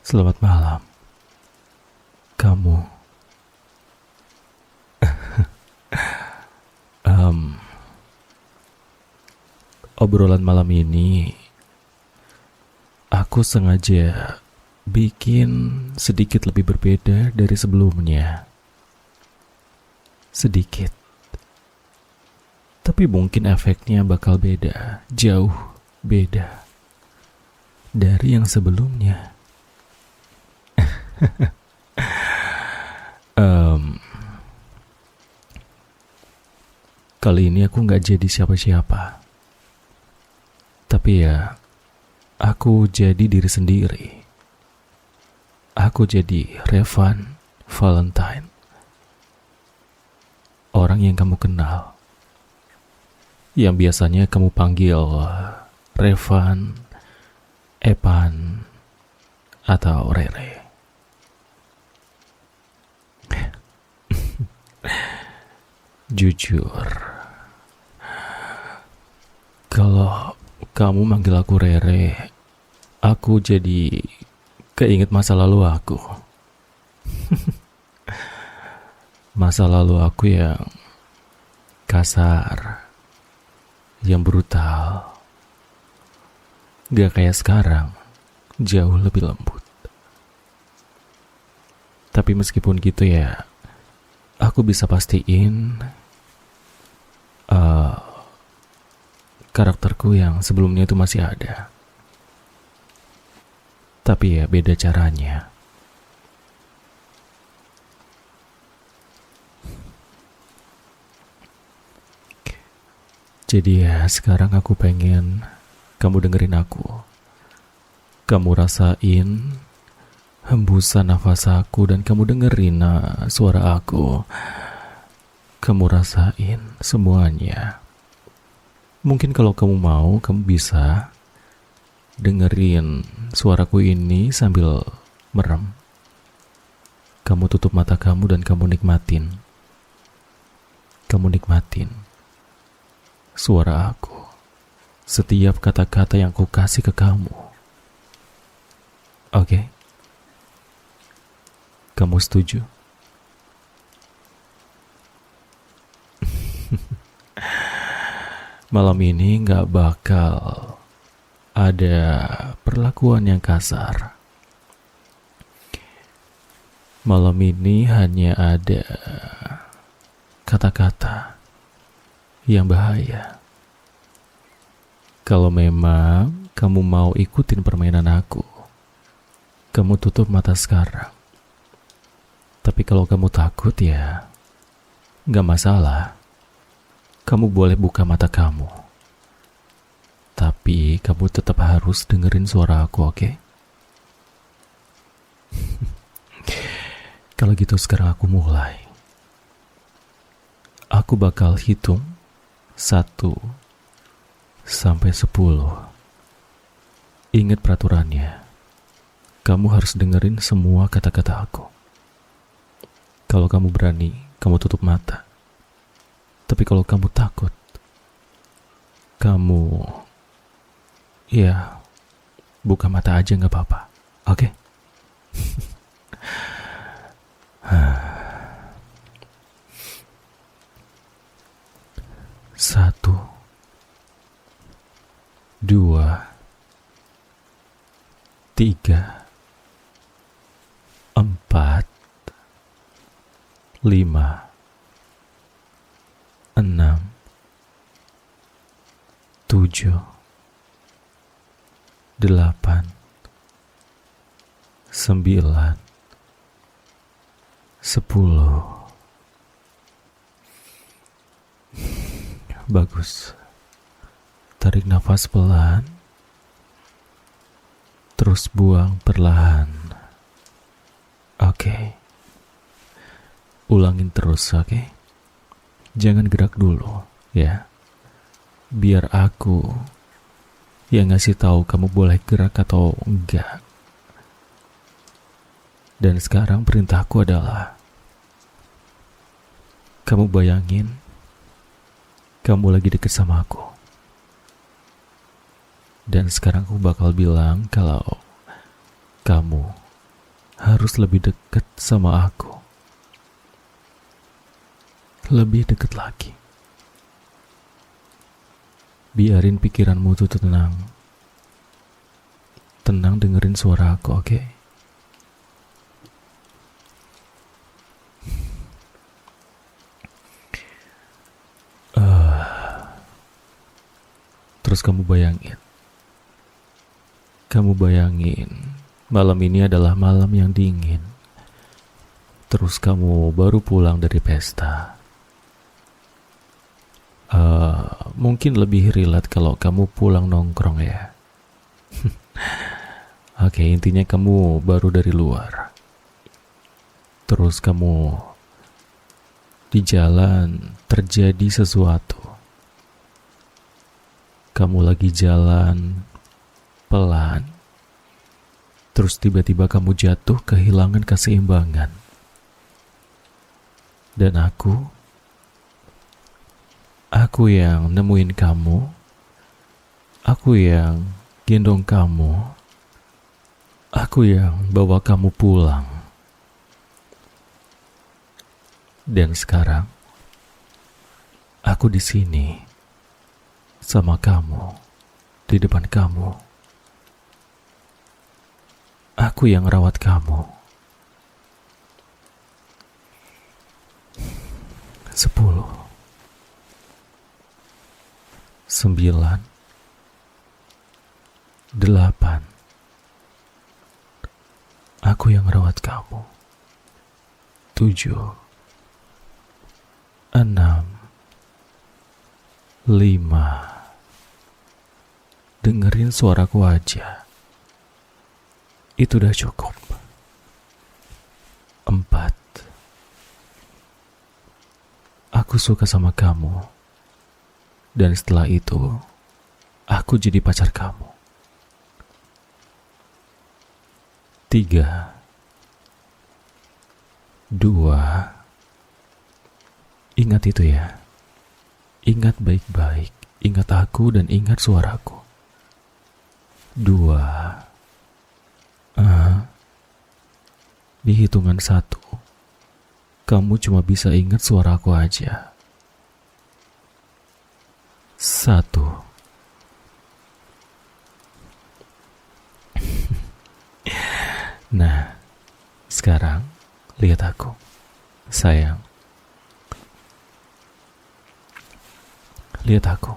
Selamat malam. Kamu, em, obrolan malam ini aku sengaja bikin sedikit lebih berbeda dari sebelumnya. Sedikit. Tapi mungkin efeknya bakal beda, jauh beda dari yang sebelumnya. Em, Kali ini aku nggak jadi siapa-siapa. Tapi ya, aku jadi diri sendiri. Aku jadi Revan Valentine. Orang yang kamu kenal. Yang biasanya kamu panggil Revan, Epan, atau Rere. Jujur, kalau kamu manggil aku Rere, aku jadi keinget masa lalu aku. Masa lalu aku yang kasar, yang brutal. Gak kayak sekarang, jauh lebih lembut. Tapi meskipun gitu ya, aku bisa pastiin karakterku yang sebelumnya itu masih ada. Tapi ya beda caranya. Jadi ya sekarang aku pengen kamu dengerin aku. Kamu rasain hembusan nafas aku dan kamu dengerin suara aku. Kamu rasain semuanya. Mungkin kalau kamu mau, kamu bisa dengerin suaraku ini sambil merem. Kamu tutup mata kamu dan kamu nikmatin. Kamu nikmatin suara aku. Setiap kata-kata yang aku kasih ke kamu. Oke? Kamu setuju? Malam ini gak bakal ada perlakuan yang kasar. Malam ini hanya ada kata-kata yang bahaya. Kalau memang kamu mau ikutin permainan aku, kamu tutup mata sekarang. Tapi kalau kamu takut ya, gak masalah. Kamu boleh buka mata kamu. Tapi kamu tetap harus dengerin suara aku, oke? Kalau gitu sekarang aku mulai. Aku bakal hitung 1 sampai 10. Ingat peraturannya. Kamu harus dengerin semua kata-kata aku. Kalau kamu berani, kamu tutup mata. Tapi kalau kamu takut, kamu, ya, buka mata aja gak apa-apa, oke? Satu, 2, 3, 4, 5, 6, 7, 8, 9, 10. Bagus. Tarik nafas pelan, terus buang perlahan. Oke. Ulangin terus, oke? Jangan gerak dulu, ya. Biar aku yang ngasih tahu kamu boleh gerak atau enggak. Dan sekarang perintahku adalah kamu bayangin kamu lagi deket sama aku. Dan sekarang aku bakal bilang kalau kamu harus lebih dekat sama aku. Lebih dekat lagi. Biarin pikiranmu tuh tenang. Tenang dengerin suara aku, oke? Terus kamu bayangin, malam ini adalah malam yang dingin. Terus kamu baru pulang dari pesta. Mungkin lebih relate kalau kamu pulang nongkrong ya. Oke, intinya kamu baru dari luar. Terus kamu di jalan terjadi sesuatu. Kamu lagi jalan pelan. Terus tiba-tiba kamu jatuh kehilangan keseimbangan. Dan aku yang nemuin kamu. Aku yang gendong kamu. Aku yang bawa kamu pulang. Dan sekarang aku di sini sama kamu, di depan kamu. Aku yang rawat kamu. 10, 9, 8. Aku yang rawat kamu. 7, 6, 5. Dengerin suaraku aja. Itu udah cukup. 4. Aku suka sama kamu. Dan setelah itu, aku jadi pacar kamu. 3, 2. Ingat itu ya. Ingat baik-baik. Ingat aku dan ingat suaraku. 2. Di hitungan 1, kamu cuma bisa ingat suaraku aja. 1. Nah, sekarang lihat aku, sayang. Lihat aku.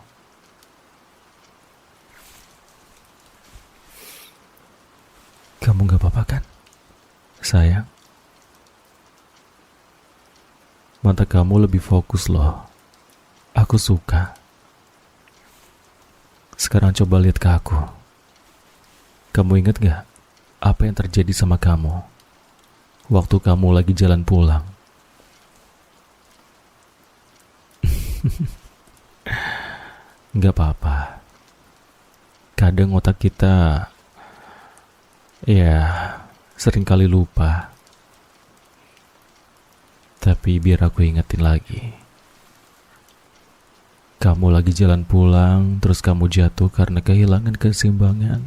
Kamu gak apa-apa kan, sayang? Mata kamu lebih fokus loh. Aku suka. Sekarang coba lihat ke aku. Kamu ingat gak apa yang terjadi sama kamu waktu kamu lagi jalan pulang? Gak apa-apa. Kadang otak kita sering kali lupa. Tapi biar aku ingetin lagi. Kamu lagi jalan pulang, terus kamu jatuh karena kehilangan keseimbangan.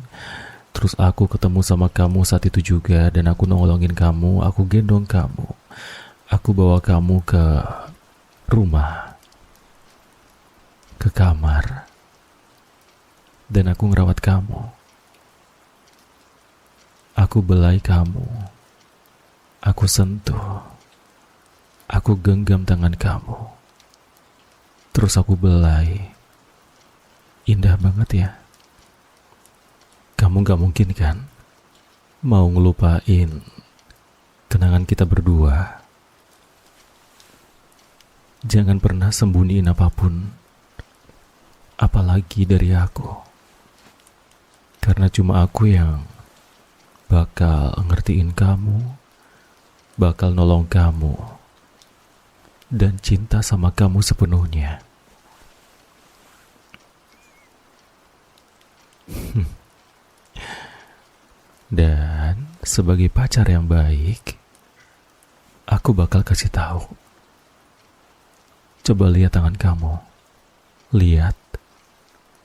Terus aku ketemu sama kamu saat itu juga, dan aku nolongin kamu, aku gendong kamu. Aku bawa kamu ke rumah, ke kamar. Dan aku ngerawat kamu. Aku belai kamu. Aku sentuh. Aku genggam tangan kamu. Terus aku belai. Indah banget ya. Kamu gak mungkin kan mau ngelupain kenangan kita berdua. Jangan pernah sembunyiin apapun, apalagi dari aku. Karena cuma aku yang bakal ngertiin kamu, bakal nolong kamu, dan cinta sama kamu sepenuhnya. Dan sebagai pacar yang baik, aku bakal kasih tahu. Coba lihat tangan kamu. Lihat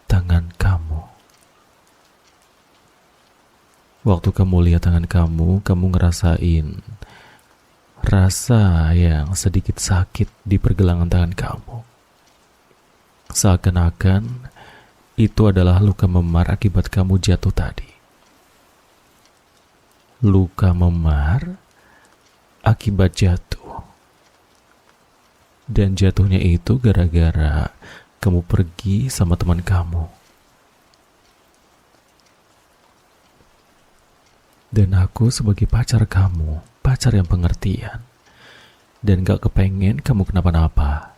tangan kamu. Waktu kamu lihat tangan kamu ngerasain rasa yang sedikit sakit di pergelangan tangan kamu. Seakan-akan itu adalah luka memar akibat kamu jatuh tadi. Luka memar akibat jatuh. Dan jatuhnya itu gara-gara kamu pergi sama teman kamu. Dan aku sebagai pacar kamu, pacar yang pengertian, dan gak kepengen kamu kenapa-napa,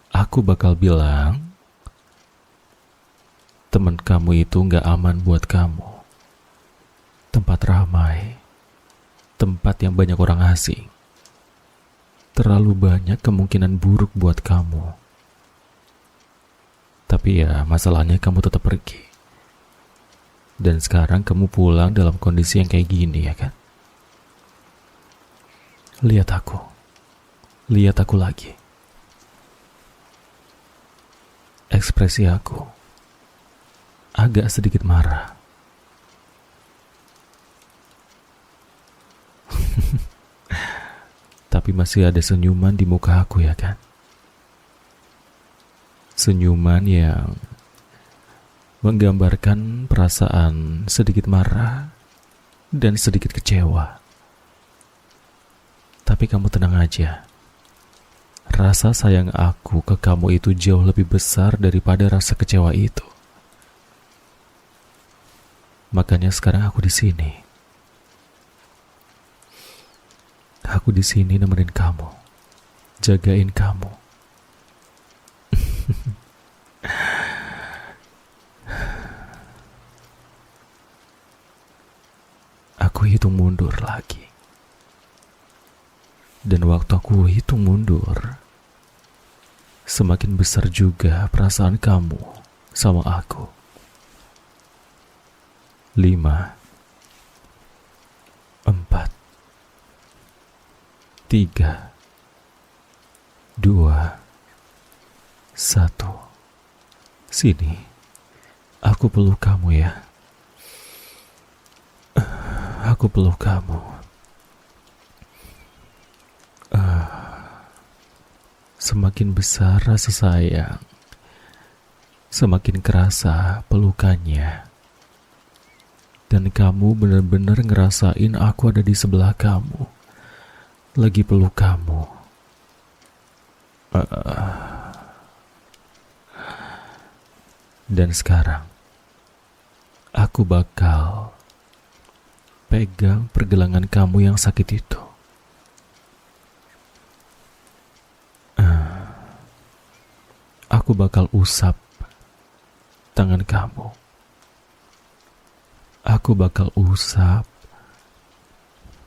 aku bakal bilang, teman kamu itu gak aman buat kamu. Tempat ramai, tempat yang banyak orang asing, terlalu banyak kemungkinan buruk buat kamu. Tapi ya, masalahnya kamu tetap pergi. Dan sekarang kamu pulang dalam kondisi yang kayak gini, ya kan? Lihat aku lagi. Ekspresi aku agak sedikit marah. Tapi masih ada senyuman di muka aku, ya kan? Senyuman yang menggambarkan perasaan sedikit marah dan sedikit kecewa. Tapi kamu tenang aja. Rasa sayang aku ke kamu itu jauh lebih besar daripada rasa kecewa itu. Makanya sekarang aku di sini. Aku di sini nemenin kamu, jagain kamu. Aku hitung mundur lagi. Dan waktu aku hitung mundur, semakin besar juga perasaan kamu sama aku. 5, 4, 3, 2, 1. Sini, aku peluk kamu ya. Aku peluk kamu. Semakin besar rasa sayang, semakin kerasa pelukannya. Dan kamu benar-benar ngerasain aku ada di sebelah kamu, lagi peluk kamu. Dan sekarang, aku bakal pegang pergelangan kamu yang sakit itu. Aku bakal usap tangan kamu. Aku bakal usap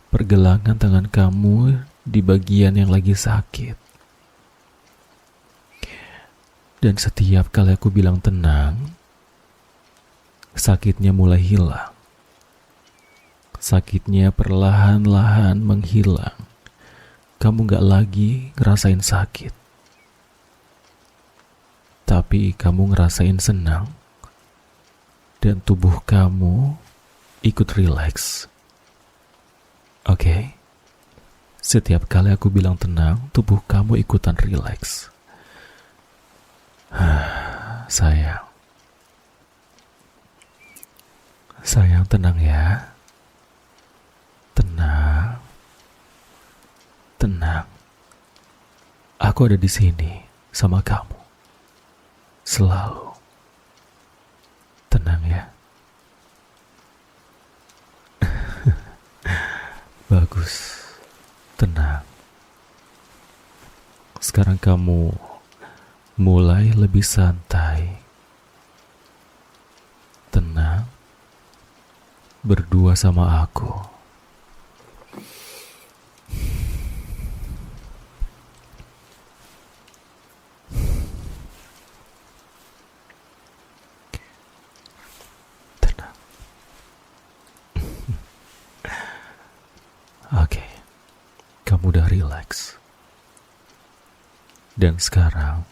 pergelangan tangan kamu di bagian yang lagi sakit. Dan setiap kali aku bilang tenang, sakitnya mulai hilang. Sakitnya perlahan-lahan menghilang. Kamu gak lagi ngerasain sakit. Tapi kamu ngerasain senang. Dan tubuh kamu ikut rileks. Oke? Setiap kali aku bilang tenang, tubuh kamu ikutan rileks. Sayang. Sayang, tenang ya. Tenang. Tenang. Aku ada di sini sama kamu. Selalu. Tenang ya. Bagus. Tenang. Sekarang kamu mulai lebih santai. Tenang. Berdua sama aku. Oke, kamu udah rileks. Dan sekarang,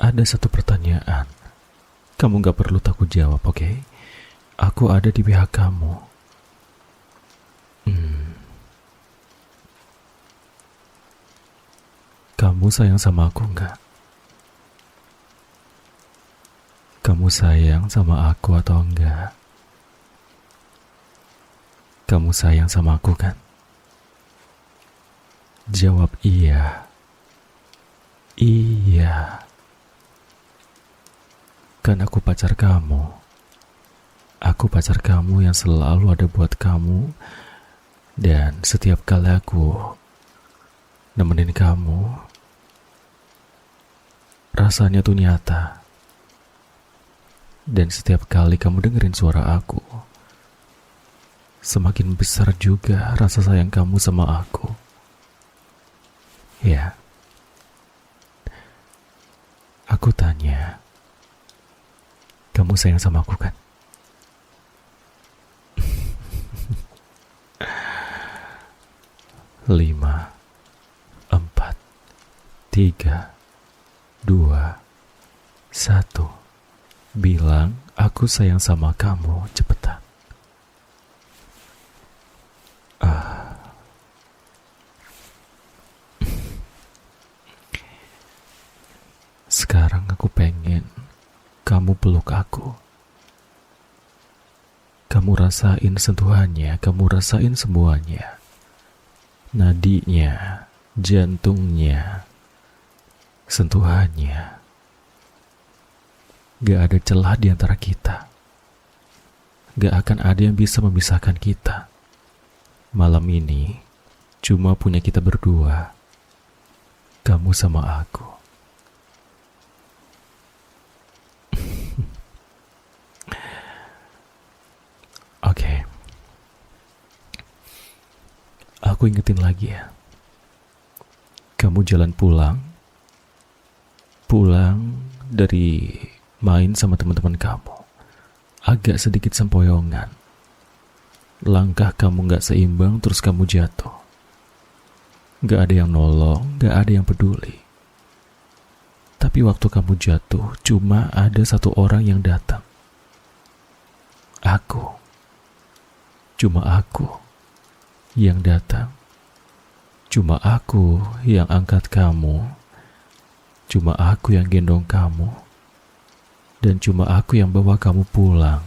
ada satu pertanyaan. Kamu gak perlu takut jawab, oke? Aku ada di pihak kamu. Kamu sayang sama aku nggak? Kamu sayang sama aku atau enggak? Kamu sayang sama aku kan? Jawab iya. Iya. Kan aku pacar kamu. Aku pacar kamu yang selalu ada buat kamu. Dan setiap kali aku nemenin kamu, rasanya tuh nyata. Dan setiap kali kamu dengerin suara aku, semakin besar juga rasa sayang kamu sama aku. Ya. Aku tanya, kamu sayang sama aku kan? Lima, 4, 3, 2, 1. Bilang aku sayang sama kamu, cepetan. Sekarang aku pengen kamu peluk aku. Kamu rasain sentuhannya, kamu rasain semuanya. Nadinya, jantungnya, sentuhannya. Gak ada celah di antara kita. Gak akan ada yang bisa memisahkan kita. Malam ini cuma punya kita berdua. Kamu sama aku. Oke. Aku ingetin lagi ya. Kamu jalan pulang dari main sama teman-teman kamu. Agak sedikit sempoyongan. Langkah kamu gak seimbang terus kamu jatuh. Gak ada yang nolong, gak ada yang peduli. Tapi waktu kamu jatuh, cuma ada satu orang yang datang. Aku. Cuma aku yang datang. Cuma aku yang angkat kamu. Cuma aku yang gendong kamu. Dan cuma aku yang bawa kamu pulang.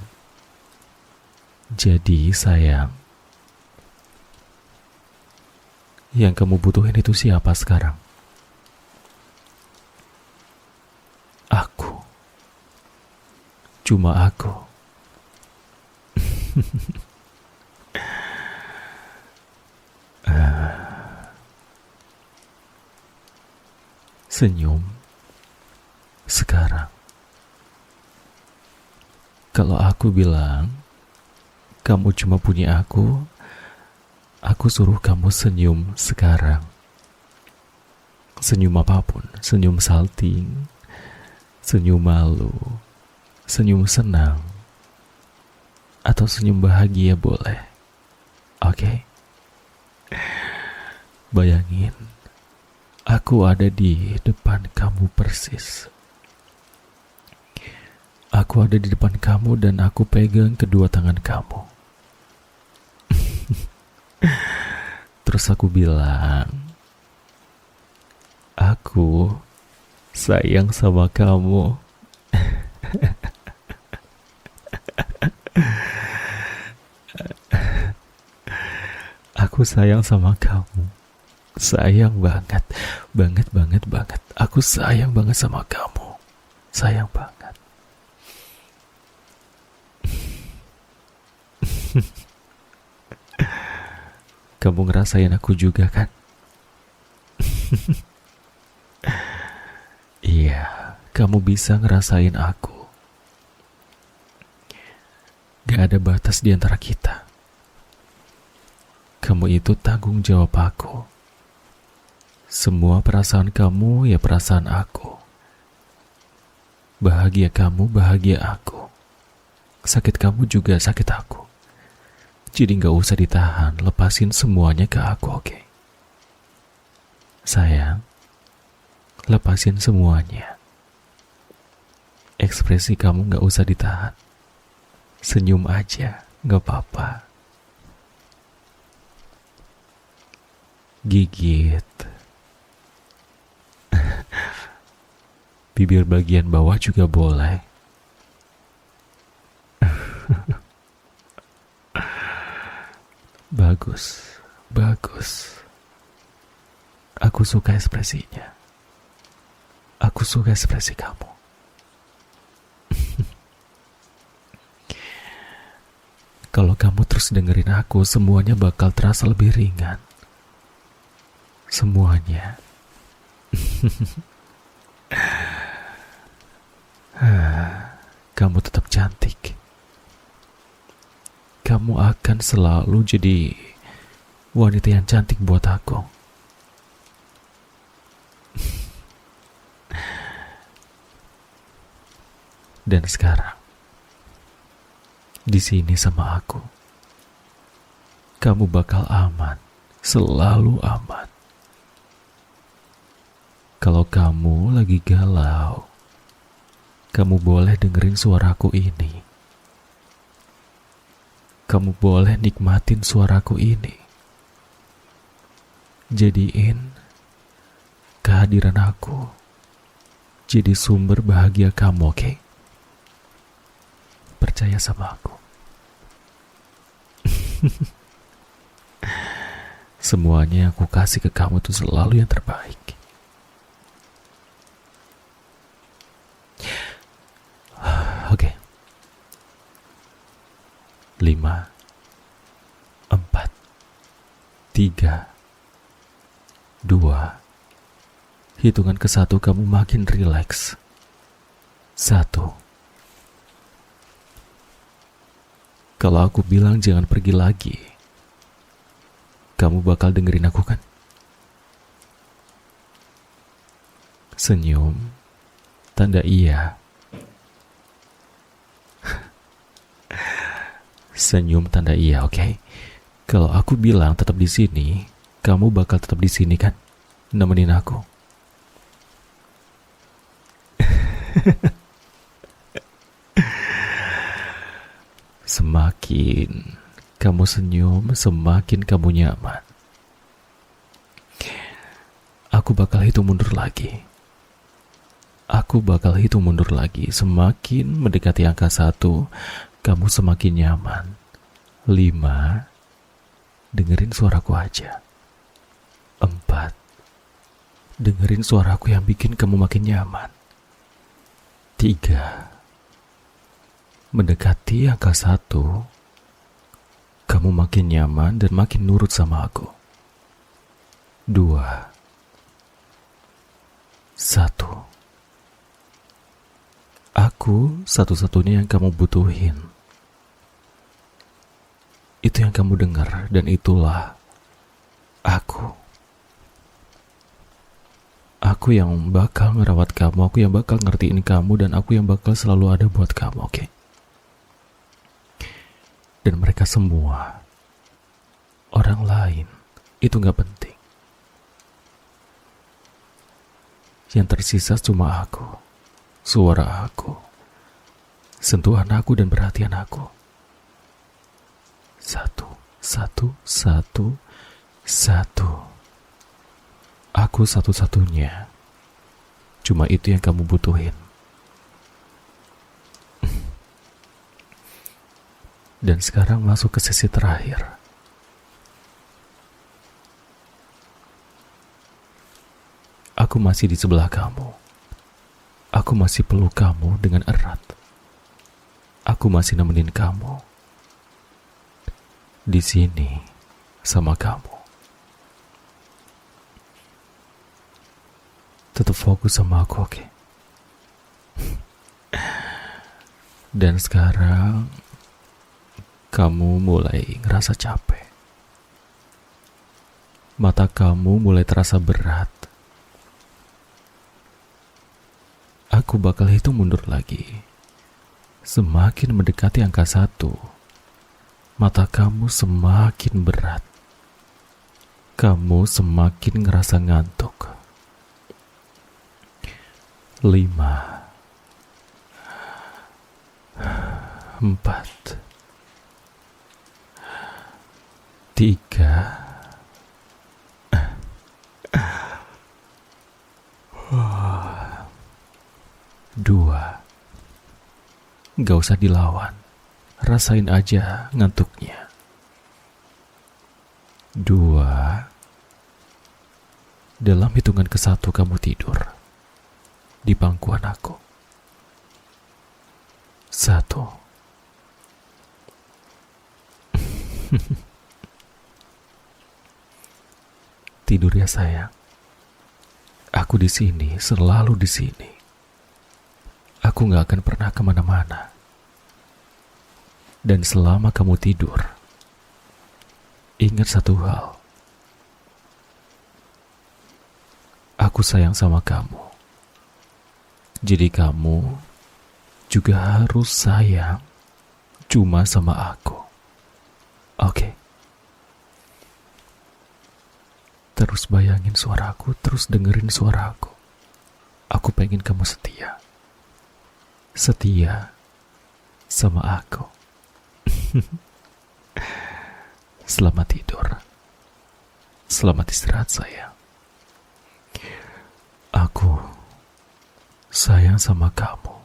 Jadi sayang, yang kamu butuhin itu siapa sekarang? Aku. Cuma aku. Senyum sekarang. Kalau aku bilang kamu cuma punya aku suruh kamu senyum sekarang. Senyum apapun, senyum salting, senyum malu, senyum senang, atau senyum bahagia boleh. Oke? Bayangin, aku ada di depan kamu persis. Aku ada di depan kamu dan aku pegang kedua tangan kamu. Terus aku bilang, aku sayang sama kamu. Aku sayang sama kamu. Sayang banget. Banget. Aku sayang banget sama kamu. Sayang banget. Kamu ngerasain aku juga kan? Iya, kamu bisa ngerasain aku. Gak ada batas di antara kita. Kamu itu tanggung jawab aku. Semua perasaan kamu ya perasaan aku. Bahagia kamu, bahagia aku. Sakit kamu juga sakit aku. Jadi gak usah ditahan, lepasin semuanya ke aku, oke? Sayang, lepasin semuanya. Ekspresi kamu gak usah ditahan. Senyum aja, gak apa-apa. Gigit bibir bagian bawah juga boleh. Bagus, bagus. Aku suka ekspresinya. Aku suka ekspresi kamu. Kalau kamu terus dengerin aku, semuanya bakal terasa lebih ringan. Semuanya. Kamu tetap cantik. Kamu akan selalu jadi wanita yang cantik buat aku. Dan sekarang, di sini sama aku, kamu bakal aman, selalu aman. Kalau kamu lagi galau, kamu boleh dengerin suaraku ini. Kamu boleh nikmatin suaraku ini. Jadiin kehadiran aku jadi sumber bahagia kamu, oke? Percaya sama aku. Semuanya yang aku kasih ke kamu itu selalu yang terbaik. Oke. 5, 4, 3, 2. Hitungan ke 1 kamu makin rileks. 1. Kalau aku bilang jangan pergi lagi, kamu bakal dengerin aku kan? Senyum, tanda iya. Senyum tanda iya, oke? Kalau aku bilang tetap di sini, kamu bakal tetap di sini kan? Nemenin aku. Semakin kamu senyum, semakin kamu nyaman. Aku bakal hitung mundur lagi. Aku bakal hitung mundur lagi. Semakin mendekati angka 1, kamu semakin nyaman. 5. Dengerin suaraku aja. 4. Dengerin suaraku yang bikin kamu makin nyaman. 3. Mendekati angka 1, kamu makin nyaman dan makin nurut sama aku. 2. 1. Aku satu-satunya yang kamu butuhin. Itu yang kamu dengar, dan itulah aku. Aku yang bakal ngerawat kamu, aku yang bakal ngertiin kamu, dan aku yang bakal selalu ada buat kamu, oke? Dan mereka semua, orang lain, itu gak penting. Yang tersisa cuma aku, suara aku, sentuhan aku dan perhatian aku. 1, 1, 1, 1. Aku satu-satunya. Cuma itu yang kamu butuhin. Dan sekarang masuk ke sesi terakhir. Aku masih di sebelah kamu. Aku masih peluk kamu dengan erat. Aku masih nemenin kamu. Di sini sama kamu. Tetap fokus sama aku, oke? Dan sekarang kamu mulai ngerasa capek. Mata kamu mulai terasa berat. Aku bakal hitung mundur lagi. Semakin mendekati angka 1, mata kamu semakin berat. Kamu semakin ngerasa ngantuk. 5, 4, 3, 2. Gak usah dilawan, rasain aja ngantuknya. 2. Dalam hitungan ke-1 kamu tidur di pangkuan aku. 1. Tidur ya sayang. Aku di sini, selalu di sini. Aku gak akan pernah kemana-mana. Dan selama kamu tidur, ingat satu hal. Aku sayang sama kamu. Jadi kamu juga harus sayang cuma sama aku. Oke? Terus bayangin suaraku, terus dengerin suaraku. Aku pengen kamu setia. Setia sama aku. Selamat tidur. Selamat istirahat sayang. Aku sayang sama kamu.